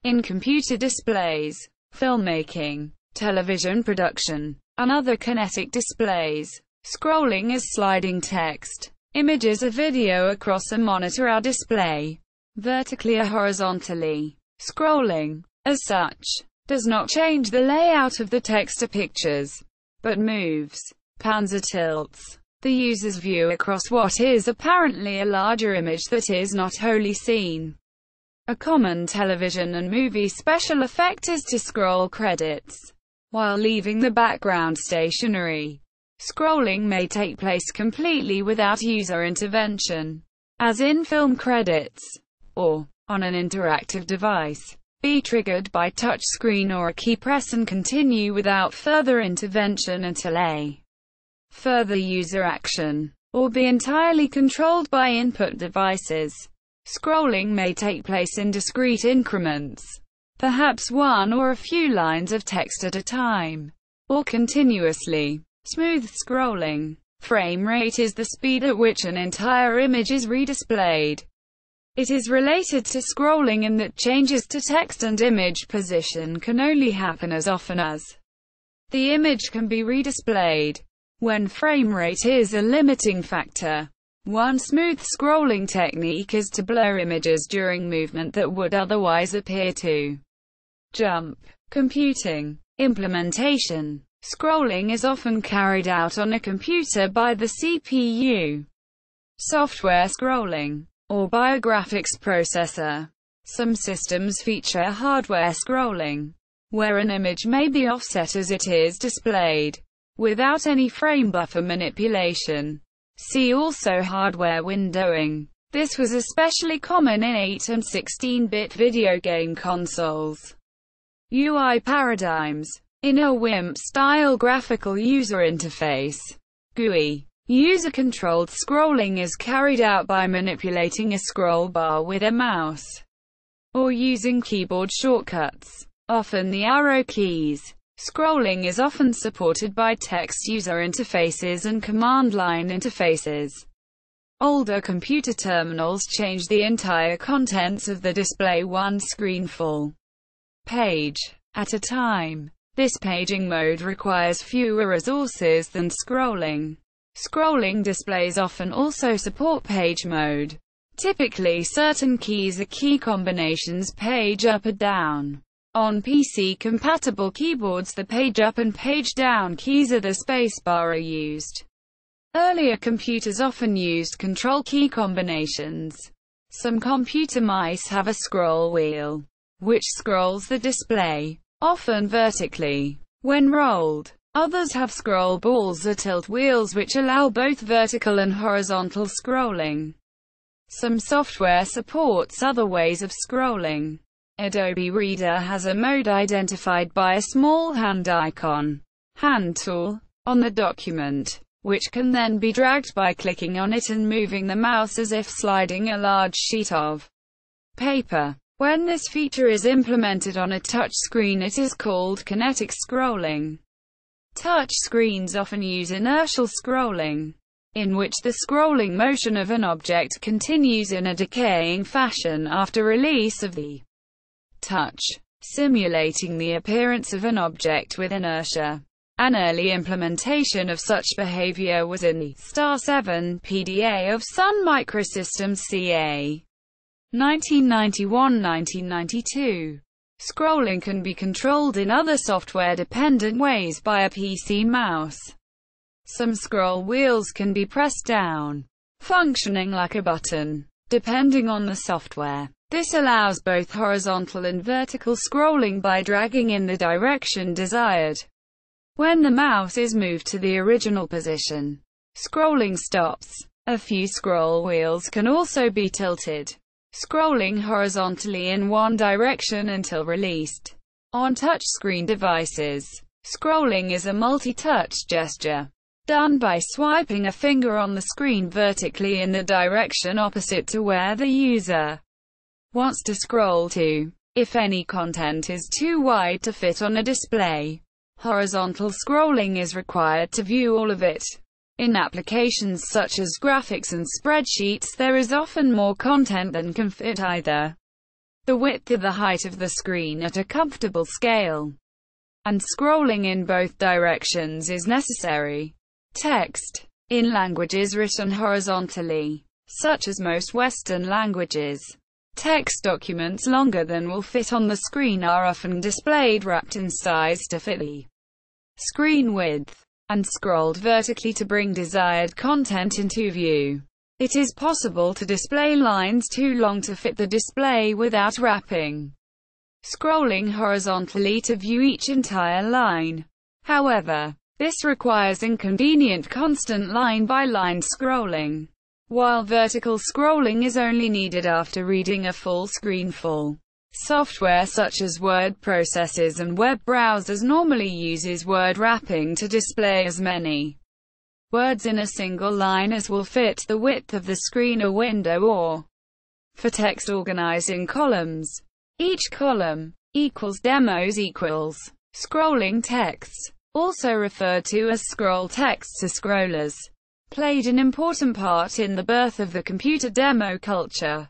In computer displays, filmmaking, television production, and other kinetic displays, scrolling is sliding text, images or video across a monitor or display, vertically or horizontally. Scrolling, as such, does not change the layout of the text or pictures, but moves, pans or tilts the user's view across what is apparently a larger image that is not wholly seen. A common television and movie special effect is to scroll credits while leaving the background stationary. Scrolling may take place completely without user intervention, as in film credits, or, on an interactive device, be triggered by touch screen or a key press and continue without further intervention until a further user action, or be entirely controlled by input devices. Scrolling may take place in discrete increments, perhaps one or a few lines of text at a time, or continuously. Smooth scrolling. Frame rate is the speed at which an entire image is redisplayed. It is related to scrolling in that changes to text and image position can only happen as often as the image can be redisplayed. When frame rate is a limiting factor, one smooth scrolling technique is to blur images during movement that would otherwise appear to jump. Computing implementation. Scrolling is often carried out on a computer by the CPU, software scrolling, or by a graphics processor. Some systems feature hardware scrolling, where an image may be offset as it is displayed, without any frame buffer manipulation. See also hardware windowing. This was especially common in 8 and 16-bit video game consoles. UI paradigms. In a WIMP-style graphical user interface, GUI, user-controlled scrolling is carried out by manipulating a scroll bar with a mouse, or using keyboard shortcuts, often the arrow keys. Scrolling is often supported by text user interfaces and command line interfaces. Older computer terminals change the entire contents of the display one screen full page at a time. This paging mode requires fewer resources than scrolling. Scrolling displays often also support page mode. Typically certain keys are key combinations page up or down. On PC-compatible keyboards the page up and page down keys are the spacebar are used. Earlier computers often used control key combinations. Some computer mice have a scroll wheel, which scrolls the display, often vertically, when rolled. Others have scroll balls or tilt wheels which allow both vertical and horizontal scrolling. Some software supports other ways of scrolling. Adobe Reader has a mode identified by a small hand icon, hand tool, on the document, which can then be dragged by clicking on it and moving the mouse as if sliding a large sheet of paper. When this feature is implemented on a touch screen it is called kinetic scrolling. Touch screens often use inertial scrolling, in which the scrolling motion of an object continues in a decaying fashion after release of the touch, simulating the appearance of an object with inertia. An early implementation of such behavior was in the *7 PDA of Sun Microsystems ca. 1991-1992. Scrolling can be controlled in other software-dependent ways by a PC mouse. Some scroll wheels can be pressed down, functioning like a button, depending on the software. This allows both horizontal and vertical scrolling by dragging in the direction desired. When the mouse is moved to the original position, scrolling stops. A few scroll wheels can also be tilted, scrolling horizontally in one direction until released. On touchscreen devices, scrolling is a multi-touch gesture, done by swiping a finger on the screen vertically in the direction opposite to where the user wants to scroll to. If any content is too wide to fit on a display, horizontal scrolling is required to view all of it. In applications such as graphics and spreadsheets, there is often more content than can fit either the width or the height of the screen at a comfortable scale, and scrolling in both directions is necessary. Text in languages written horizontally, such as most Western languages. Text documents longer than will fit on the screen are often displayed wrapped in size to fit the screen width, and scrolled vertically to bring desired content into view. It is possible to display lines too long to fit the display without wrapping, scrolling horizontally to view each entire line. However, this requires inconvenient constant line-by-line scrolling, while vertical scrolling is only needed after reading a full screen full. Software such as word processors and web browsers normally uses word wrapping to display as many words in a single line as will fit the width of the screen or window, or for text organized in columns. Each column equals demos equals scrolling texts, also referred to as scroll texts or scrollers, played an important part in the birth of the computer demo culture.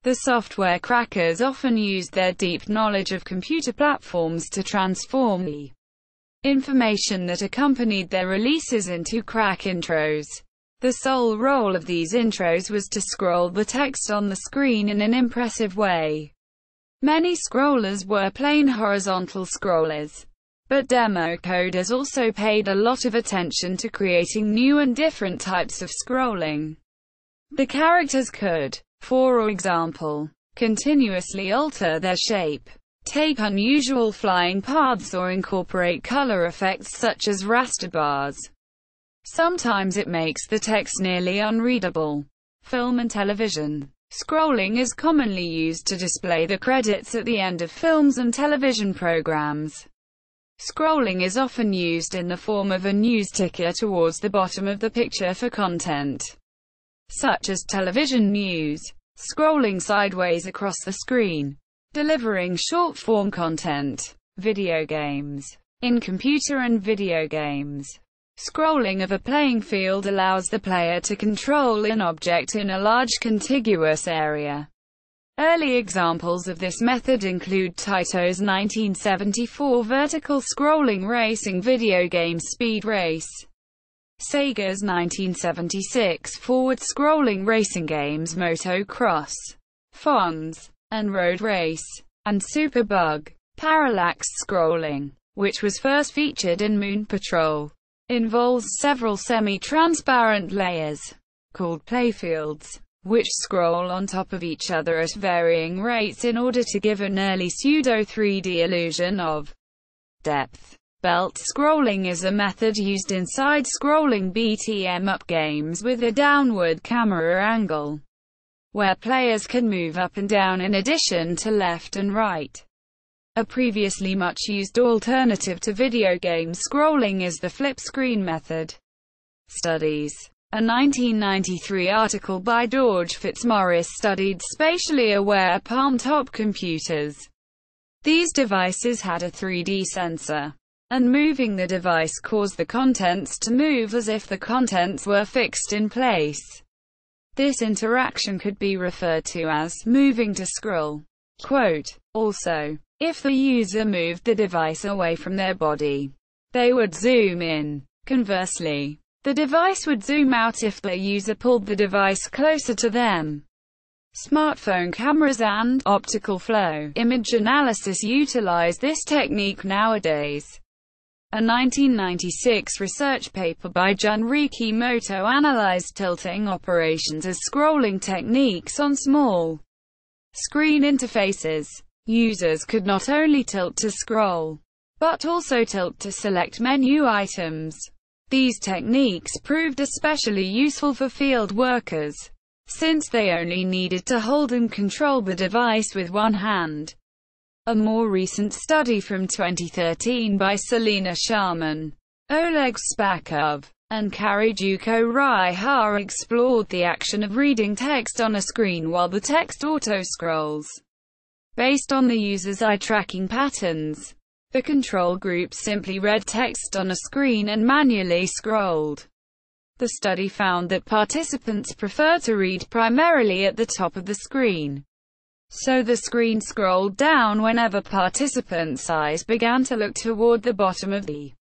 The software crackers often used their deep knowledge of computer platforms to transform the information that accompanied their releases into crack intros. The sole role of these intros was to scroll the text on the screen in an impressive way. Many scrollers were plain horizontal scrollers, but demo coders also paid a lot of attention to creating new and different types of scrolling. The characters could, for example, continuously alter their shape, take unusual flying paths, or incorporate color effects such as raster bars. Sometimes it makes the text nearly unreadable. Film and television. Scrolling is commonly used to display the credits at the end of films and television programs. Scrolling is often used in the form of a news ticker towards the bottom of the picture for content, such as television news, scrolling sideways across the screen, delivering short-form content. Video games. In computer and video games, scrolling of a playing field allows the player to control an object in a large contiguous area. Early examples of this method include Taito's 1974 vertical scrolling racing video game Speed Race, Sega's 1976 forward-scrolling racing games Moto Cross, Fonz, and Road Race, and Superbug. Parallax scrolling, which was first featured in Moon Patrol, involves several semi-transparent layers, called playfields, which scroll on top of each other at varying rates in order to give an early pseudo-3D illusion of depth. Belt scrolling is a method used in side-scrolling beat-em-up games with a downward camera angle, where players can move up and down in addition to left and right. A previously much used alternative to video game scrolling is the flip screen method. Studies. A 1993 article by George Fitzmaurice studied spatially aware palm-top computers. These devices had a 3D sensor, and moving the device caused the contents to move as if the contents were fixed in place. This interaction could be referred to as moving to scroll. Quote, also, if the user moved the device away from their body, they would zoom in. Conversely, the device would zoom out if the user pulled the device closer to them. Smartphone cameras and optical flow image analysis utilize this technique nowadays. A 1996 research paper by Junri Kimoto analyzed tilting operations as scrolling techniques on small screen interfaces. Users could not only tilt to scroll, but also tilt to select menu items. These techniques proved especially useful for field workers, since they only needed to hold and control the device with one hand. A more recent study from 2013 by Selena Sharman, Oleg Spakov, and Karijuko Raihara explored the action of reading text on a screen while the text auto-scrolls. Based on the user's eye-tracking patterns, the control group simply read text on a screen and manually scrolled. The study found that participants prefer to read primarily at the top of the screen, so the screen scrolled down whenever participants' eyes began to look toward the bottom of the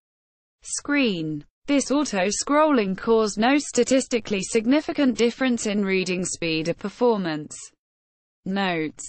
screen. This auto-scrolling caused no statistically significant difference in reading speed or performance. Notes: